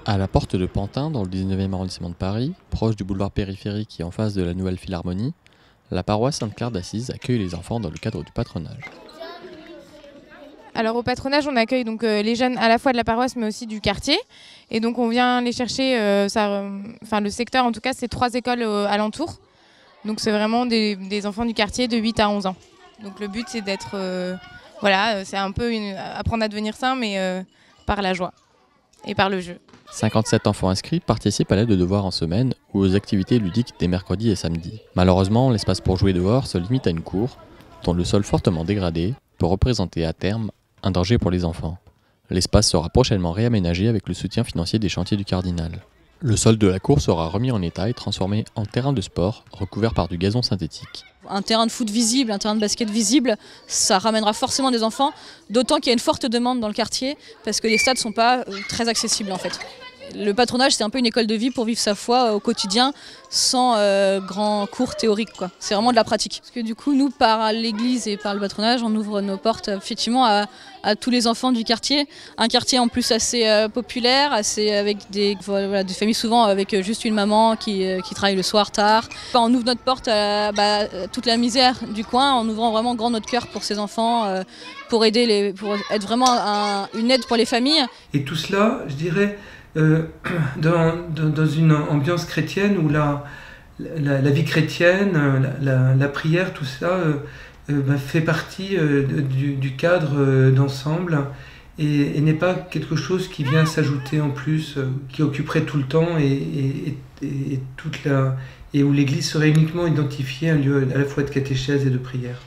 À la porte de Pantin, dans le 19e arrondissement de Paris, proche du boulevard périphérique et en face de la Nouvelle Philharmonie, la paroisse Sainte-Claire d'Assise accueille les enfants dans le cadre du patronage. Alors au patronage, on accueille donc les jeunes à la fois de la paroisse mais aussi du quartier. Et donc on vient les chercher, le secteur en tout cas, c'est 3 écoles alentours. Donc c'est vraiment des enfants du quartier de 8 à 11 ans. Donc le but c'est d'être, c'est un peu apprendre à devenir sain mais par la joie et par le jeu. 57 enfants inscrits participent à l'aide de devoirs en semaine ou aux activités ludiques des mercredis et samedis. Malheureusement, l'espace pour jouer dehors se limite à une cour, dont le sol fortement dégradé peut représenter à terme un danger pour les enfants. L'espace sera prochainement réaménagé avec le soutien financier des chantiers du Cardinal. Le sol de la cour sera remis en état et transformé en terrain de sport recouvert par du gazon synthétique. Un terrain de foot visible, un terrain de basket visible, ça ramènera forcément des enfants, d'autant qu'il y a une forte demande dans le quartier parce que les stades ne sont pas très accessibles en fait. Le patronage, c'est un peu une école de vie pour vivre sa foi au quotidien sans grand cours théorique, quoi. C'est vraiment de la pratique. Parce que du coup, nous, par l'église et par le patronage, on ouvre nos portes effectivement à tous les enfants du quartier. Un quartier en plus assez populaire, avec des familles souvent avec juste une maman qui travaille le soir tard. On ouvre notre porte à toute la misère du coin en ouvrant vraiment grand notre cœur pour ces enfants, pour être vraiment une aide pour les familles. Et tout cela, je dirais, dans une ambiance chrétienne où la vie chrétienne, la prière, tout ça fait partie du cadre d'ensemble et n'est pas quelque chose qui vient s'ajouter en plus, qui occuperait tout le temps et où l'Église serait uniquement identifiée un lieu à la fois de catéchèse et de prière.